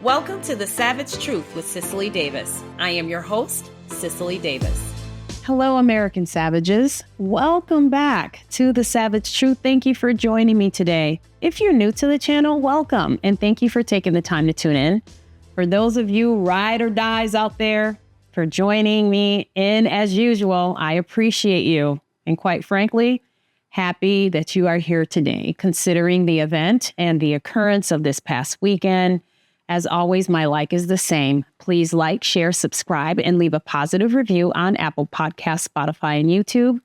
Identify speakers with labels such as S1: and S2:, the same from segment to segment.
S1: Welcome to The Savage Truth with Cicely Davis. I am your host, Cicely Davis.
S2: Hello, American Savages. Welcome back to The Savage Truth. Thank you for joining me today. If you're new to the channel, welcome, and thank you for taking the time to tune in. For those of you ride or dies out there, for joining me in as usual, I appreciate you. And quite frankly, happy that you are here today, considering the event and the occurrence of this past weekend. As always, my like is the same. Please like, share, subscribe, and leave a positive review on Apple Podcasts, Spotify, and YouTube. It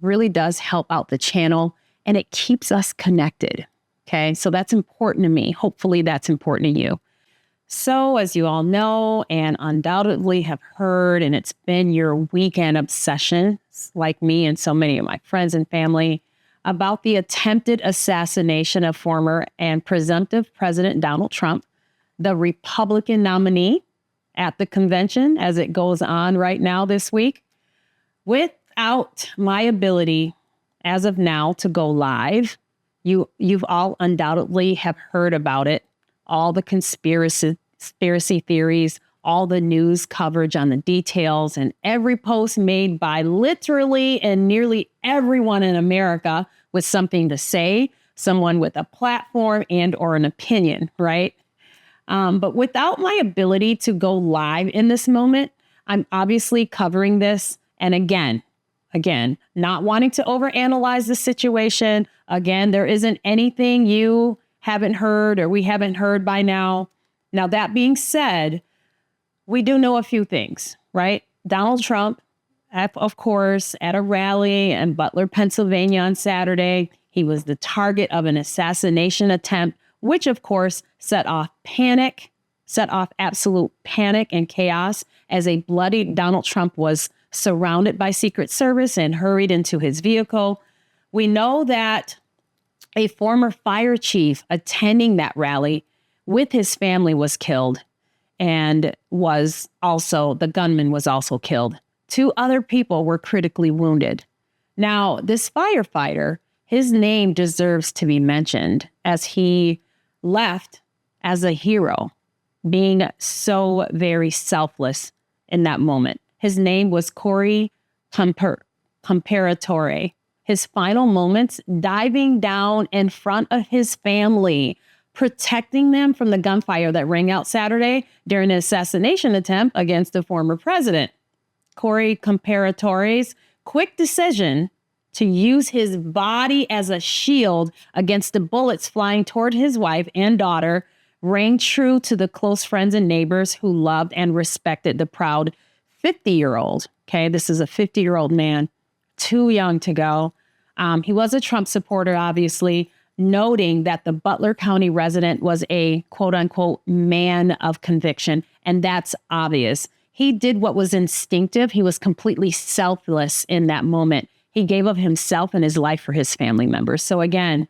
S2: really does help out the channel, and it keeps us connected. Okay, so that's important to me. Hopefully that's important to you. So as you all know, and undoubtedly have heard, and it's been your weekend obsession, like me and so many of my friends and family, about the attempted assassination of former and presumptive President Donald Trump, the Republican nominee at the convention as it goes on right now this week. Without my ability as of now to go live, you've all undoubtedly have heard about it, all the conspiracy theories, all the news coverage on the details, and every post made by literally and nearly everyone in America with something to say, someone with a platform and or an opinion, right? But without my ability to go live in this moment, I'm obviously covering this. And again, not wanting to overanalyze the situation. Again, there isn't anything you haven't heard or we haven't heard by now. Now, that being said, we do know a few things, right? Donald Trump, of course, at a rally in Butler, Pennsylvania on Saturday, he was the target of an assassination attempt, which, of course, set off absolute panic and chaos as a bloody Donald Trump was surrounded by Secret Service and hurried into his vehicle. We know that a former fire chief attending that rally with his family was killed, and the gunman was also killed. 2 other people were critically wounded. Now, this firefighter, his name deserves to be mentioned as he left as a hero, being so very selfless in that moment. His name was Corey Comparatore. His final moments diving down in front of his family, protecting them from the gunfire that rang out Saturday during an assassination attempt against the former president. Corey Comparatore's quick decision to use his body as a shield against the bullets flying toward his wife and daughter rang true to the close friends and neighbors who loved and respected the proud 50-year-old. Okay, this is a 50-year-old man, too young to go. He was a Trump supporter, obviously, noting that the Butler County resident was a quote unquote man of conviction. And that's obvious. He did what was instinctive. He was completely selfless in that moment. He gave of himself and his life for his family members. So again,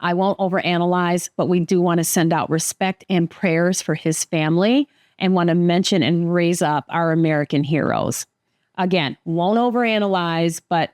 S2: I won't overanalyze, but we do want to send out respect and prayers for his family and want to mention and raise up our American heroes. Again, won't overanalyze, but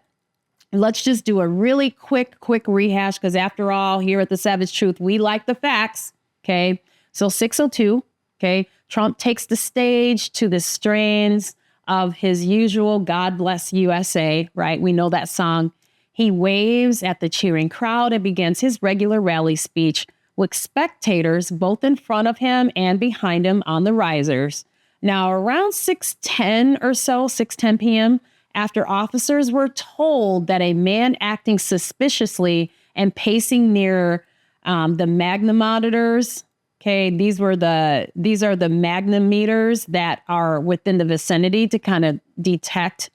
S2: let's just do a really quick rehash, because after all, here at The Savage Truth, we like the facts, okay? So 6:02, okay, Trump takes the stage to the strains of his usual God Bless USA, right? We know that song. He waves at the cheering crowd and begins his regular rally speech with spectators both in front of him and behind him on the risers. Now, around 6:10 p.m., after officers were told that a man acting suspiciously and pacing near the magnetometers, okay, these are the magnetometers that are within the vicinity to kind of detect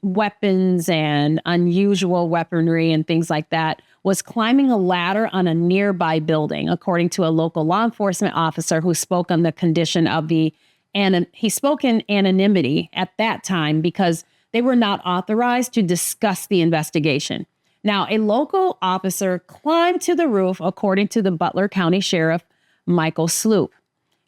S2: weapons and unusual weaponry and things like that, was climbing a ladder on a nearby building, according to a local law enforcement officer who spoke on the condition of he spoke in anonymity at that time because they were not authorized to discuss the investigation. Now, a local officer climbed to the roof, according to the Butler County Sheriff, Michael Sloop.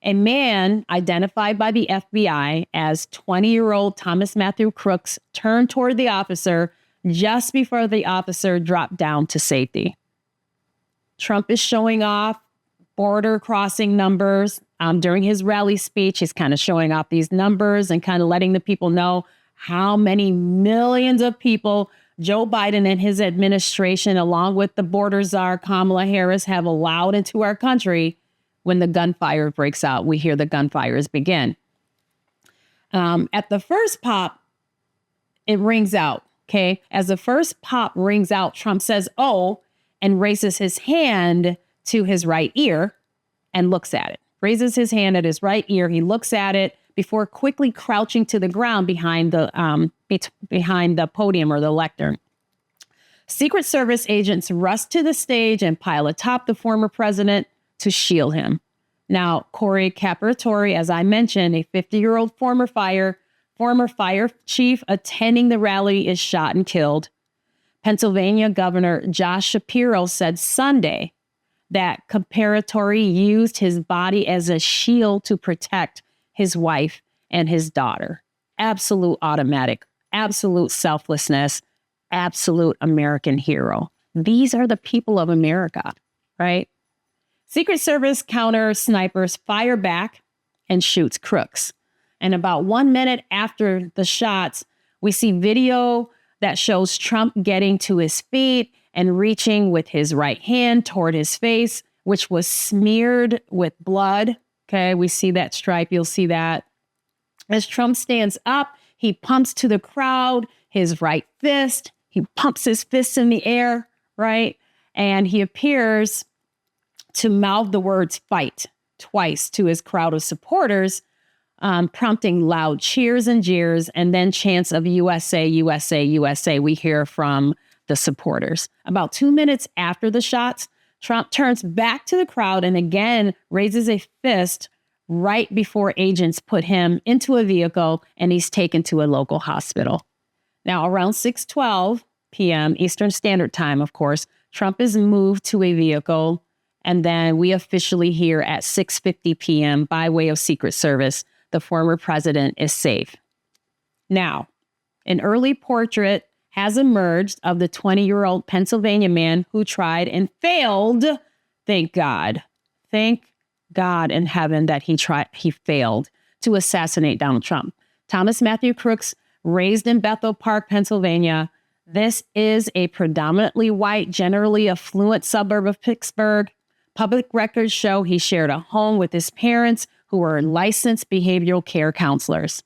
S2: A man identified by the FBI as 20-year-old Thomas Matthew Crooks turned toward the officer just before the officer dropped down to safety. Trump is showing off border crossing numbers. During his rally speech, he's kind of showing off these numbers and kind of letting the people know how many millions of people Joe Biden and his administration, along with the border czar Kamala Harris, have allowed into our country. When the gunfire breaks out, we hear the gunfires begin. At the first pop, it rings out. Okay. As the first pop rings out, Trump says, "Oh," and raises his hand to his right ear and looks at it. Raises his hand at his right ear. He looks at it before quickly crouching to the ground behind the podium or the lectern. Secret Service agents rush to the stage and pile atop the former president to shield him. Now, Corey Caparatore, as I mentioned, a 50-year-old former fire chief attending the rally, is shot and killed. Pennsylvania Governor Josh Shapiro said Sunday that Caparatore used his body as a shield to protect his wife and his daughter. Absolute automatic, absolute selflessness, absolute American hero. These are the people of America, right? Secret Service counter snipers fire back and shoots crooks. And about 1 minute after the shots, we see video that shows Trump getting to his feet and reaching with his right hand toward his face, which was smeared with blood. Okay, we see that stripe. You'll see that. As Trump stands up, he pumps to the crowd his right fist. He pumps his fist in the air, right? And he appears to mouth the words "fight" twice to his crowd of supporters, prompting loud cheers and jeers, and then chants of "USA, USA, USA" we hear from the supporters. About 2 minutes after the shots, Trump turns back to the crowd and again raises a fist right before agents put him into a vehicle and he's taken to a local hospital. Now, around 6:12 p.m. Eastern Standard Time, of course, Trump is moved to a vehicle, and then we officially hear at 6:50 p.m. by way of Secret Service, the former president is safe. Now, an early portrait has emerged of the 20-year-old Pennsylvania man who tried and failed. Thank God. Thank God in heaven that he failed to assassinate Donald Trump. Thomas Matthew Crooks, raised in Bethel Park, Pennsylvania. This is a predominantly white, generally affluent suburb of Pittsburgh. Public records show he shared a home with his parents, who were licensed behavioral care counselors.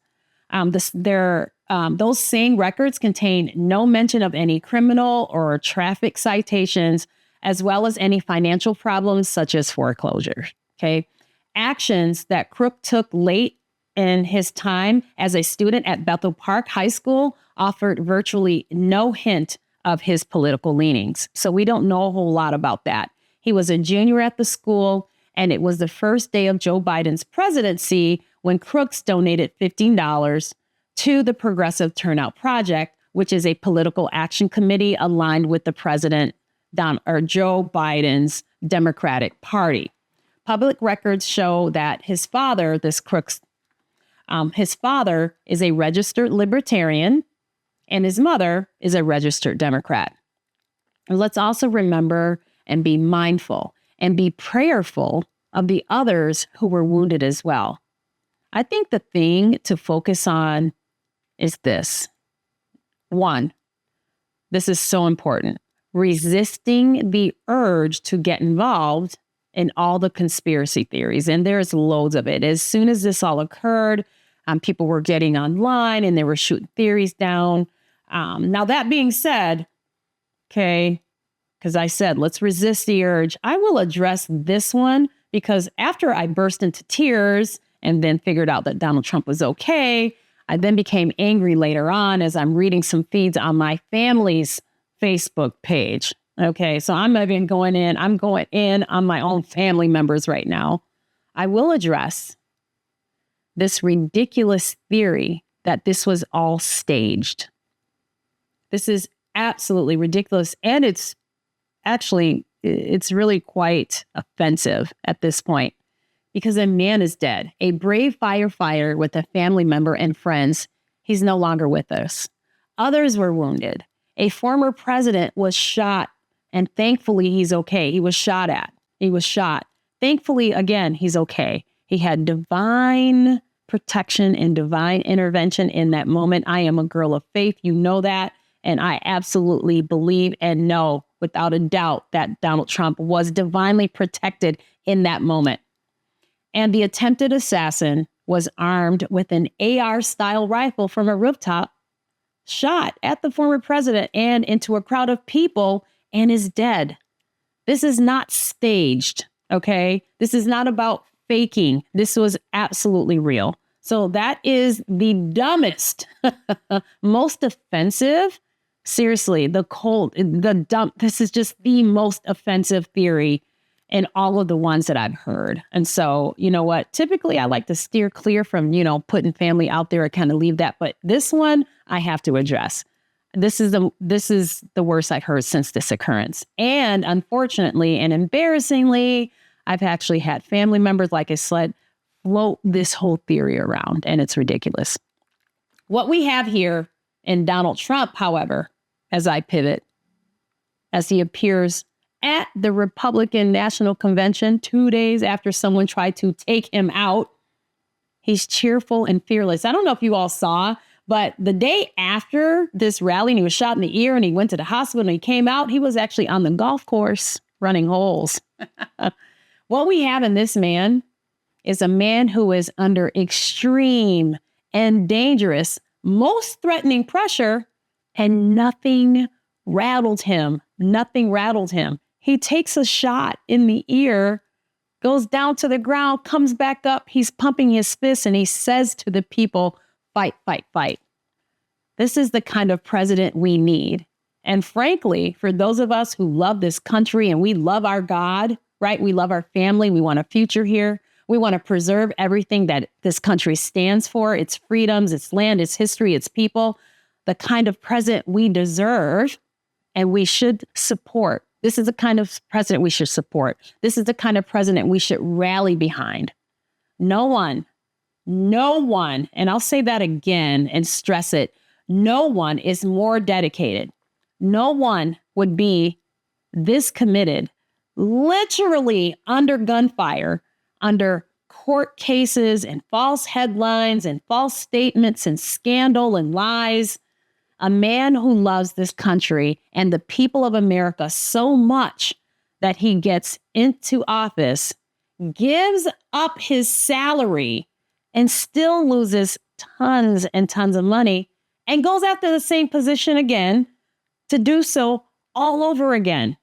S2: Those same records contain no mention of any criminal or traffic citations, as well as any financial problems such as foreclosure. Okay, actions that Crook took late in his time as a student at Bethel Park High School offered virtually no hint of his political leanings. So we don't know a whole lot about that. He was a junior at the school, and it was the first day of Joe Biden's presidency when Crooks donated $15 to the Progressive Turnout Project, which is a political action committee aligned with the president, Joe Biden's Democratic Party. Public records show that his father, his father is a registered libertarian, and his mother is a registered Democrat. And let's also remember and be mindful and be prayerful of the others who were wounded as well. I think the thing to focus on is this. One, this is so important. Resisting the urge to get involved in all the conspiracy theories. And there's loads of it. As soon as this all occurred, people were getting online and they were shooting theories down. Now, that being said, okay, because I said, let's resist the urge. I will address this one because after I burst into tears and then figured out that Donald Trump was okay, I then became angry later on as I'm reading some feeds on my family's Facebook page. Okay, so I'm going in on my own family members right now. I will address this ridiculous theory that this was all staged. This is absolutely ridiculous. And it's really quite offensive at this point because a man is dead. A brave firefighter with a family member and friends. He's no longer with us. Others were wounded. A former president was shot, and thankfully he's okay. He was shot. thankfully, again, he's okay. He had divine protection and divine intervention in that moment. I am a girl of faith. You know that. And I absolutely believe and know without a doubt that Donald Trump was divinely protected in that moment. And the attempted assassin was armed with an AR-style rifle from a rooftop, shot at the former president and into a crowd of people, and is dead. This is not staged, okay? This is not about faking. This was absolutely real. So that is the dumbest, most offensive. Seriously, this is just the most offensive theory in all of the ones that I've heard. And so, you know what? Typically, I like to steer clear from, putting family out there and kind of leave that. But this one, I have to address. This is the worst I've heard since this occurrence. And unfortunately and embarrassingly, I've actually had family members, like I said, float this whole theory around, and it's ridiculous. What we have here in Donald Trump, however, as I pivot, as he appears at the Republican National Convention 2 days after someone tried to take him out, he's cheerful and fearless. I don't know if you all saw, but the day after this rally, and he was shot in the ear and he went to the hospital and he came out, he was actually on the golf course running holes. What we have in this man is a man who is under extreme and dangerous, most threatening pressure, and nothing rattled him. Nothing rattled him. He takes a shot in the ear, goes down to the ground, comes back up. He's pumping his fists and he says to the people, fight, fight, fight. This is the kind of president we need. And frankly, for those of us who love this country and we love our God, right? We love our family. We want a future here. We want to preserve everything that this country stands for, its freedoms, its land, its history, its people, the kind of president we deserve and we should support. This is the kind of president we should support. This is the kind of president we should rally behind. No one, and I'll say that again and stress it, no one is more dedicated. No one would be this committed, literally under gunfire, under court cases and false headlines and false statements and scandal and lies. A man who loves this country and the people of America so much that he gets into office, gives up his salary, and still loses tons and tons of money, and goes after the same position again to do so all over again.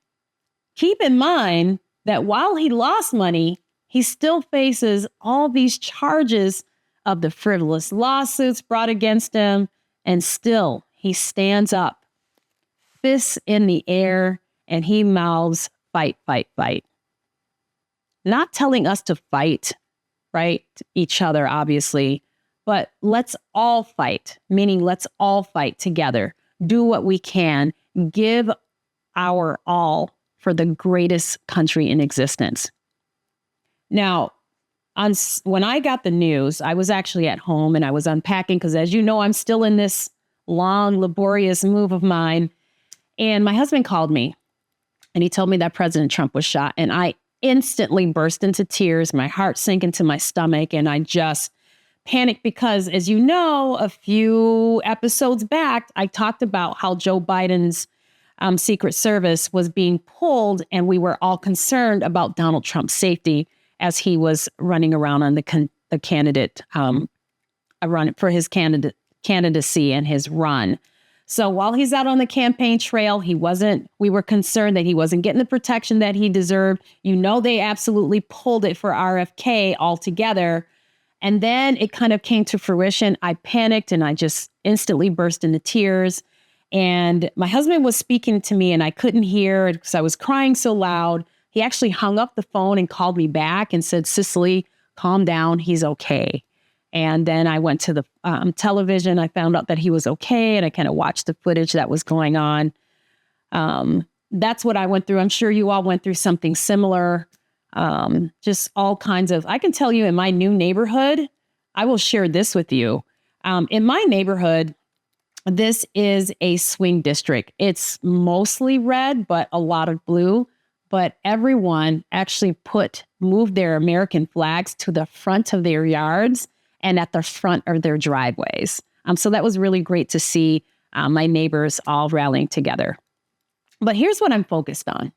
S2: Keep in mind that while he lost money, he still faces all these charges of the frivolous lawsuits brought against him, and still he stands up, fists in the air, and he mouths, fight, fight, fight. Not telling us to fight, right? Each other, obviously, but let's all fight, meaning let's all fight together. Do what we can. Give our all for the greatest country in existence. Now, when I got the news, I was actually at home and I was unpacking because, as you know, I'm still in this long, laborious move of mine. And my husband called me and he told me that President Trump was shot. And I instantly burst into tears. My heart sank into my stomach and I just panicked because, as you know, a few episodes back, I talked about how Joe Biden's Secret Service was being pulled and we were all concerned about Donald Trump's safety as he was running around on the candidate, a run for his candidacy and his run. So while he's out on the campaign trail, we were concerned that he wasn't getting the protection that he deserved. You know, they absolutely pulled it for RFK altogether. And then it kind of came to fruition. I panicked and I just instantly burst into tears. And my husband was speaking to me and I couldn't hear because I was crying so loud. He actually hung up the phone and called me back and said, Cicely, calm down. He's okay. And then I went to the television. I found out that he was okay. And I kind of watched the footage that was going on. That's what I went through. I'm sure you all went through something similar. Just all kinds of, I can tell you in my new neighborhood, I will share this with you. In my neighborhood, this is a swing district. It's mostly red, but a lot of blue. but everyone actually moved their American flags to the front of their yards and at the front of their driveways. So that was really great to see my neighbors all rallying together. But here's what I'm focused on.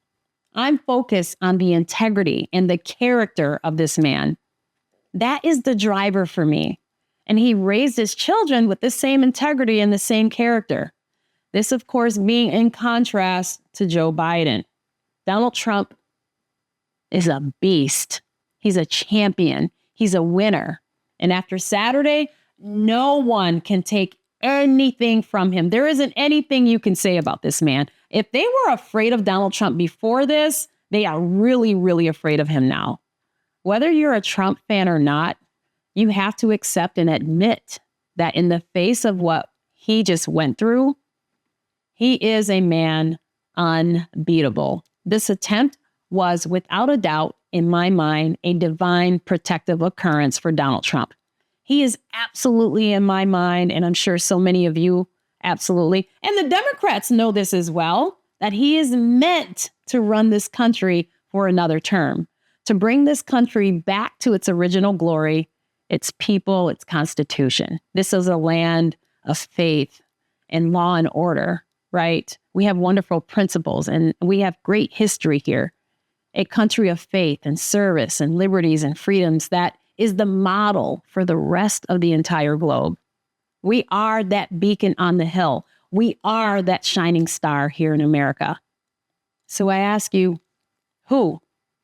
S2: I'm focused on the integrity and the character of this man. That is the driver for me. And he raised his children with the same integrity and the same character. This, of course, being in contrast to Joe Biden. Donald Trump is a beast. He's a champion. He's a winner. And after Saturday, no one can take anything from him. There isn't anything you can say about this man. If they were afraid of Donald Trump before this, they are really, really afraid of him now. Whether you're a Trump fan or not, you have to accept and admit that in the face of what he just went through, he is a man unbeatable. This attempt was, without a doubt, in my mind, a divine protective occurrence for Donald Trump. He is absolutely, in my mind, and I'm sure so many of you absolutely, and the Democrats know this as well, that he is meant to run this country for another term, to bring this country back to its original glory, its people, its constitution. This is a land of faith and law and order, right? We have wonderful principles and we have great history here. A country of faith and service and liberties and freedoms that is the model for the rest of the entire globe. We are that beacon on the hill. We are that shining star here in America. So I ask you, who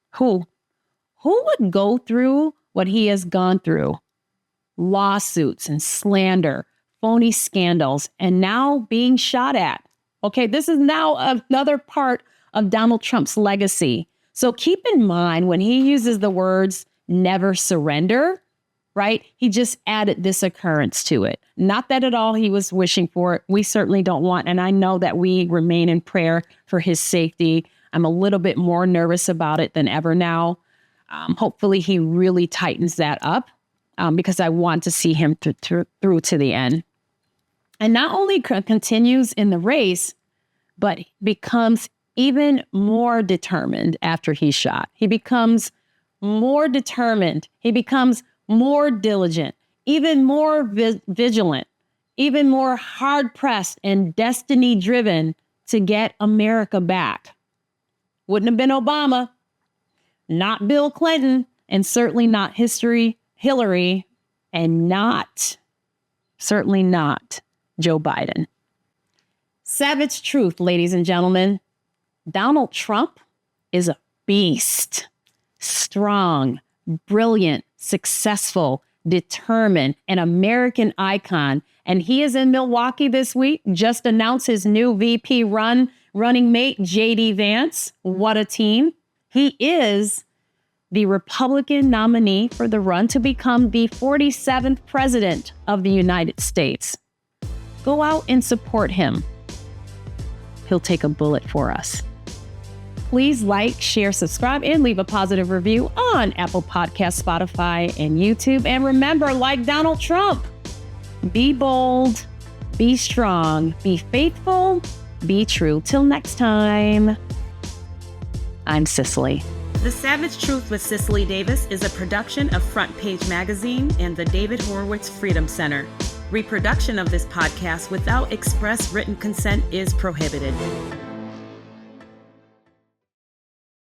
S2: would go through what he has gone through? Lawsuits and slander, phony scandals, and now being shot at. Okay, this is now another part of Donald Trump's legacy. So keep in mind when he uses the words never surrender, right? He just added this occurrence to it. Not that at all he was wishing for it. We certainly don't want, and I know that we remain in prayer for his safety. I'm a little bit more nervous about it than ever now. Hopefully he really tightens that up because I want to see him through to the end. And not only continues in the race, but becomes even more determined after he's shot. He becomes more determined. He becomes more diligent, even more vigilant, even more hard-pressed and destiny-driven to get America back. Wouldn't have been Obama, not Bill Clinton, and certainly not Hillary, and certainly not Joe Biden. Savage truth, ladies and gentlemen. Donald Trump is a beast. Strong, brilliant, successful, determined, an American icon. And he is in Milwaukee this week, just announced his new VP running mate, J.D. Vance. What a team. He is the Republican nominee for the run to become the 47th president of the United States. Go out and support him. He'll take a bullet for us. Please like, share, subscribe, and leave a positive review on Apple Podcasts, Spotify, and YouTube. And remember, like Donald Trump, be bold, be strong, be faithful, be true. Till next time, I'm Cicely.
S1: The Savage Truth with Cicely Davis is a production of Front Page Magazine and the David Horowitz Freedom Center. Reproduction of this podcast without express written consent is prohibited.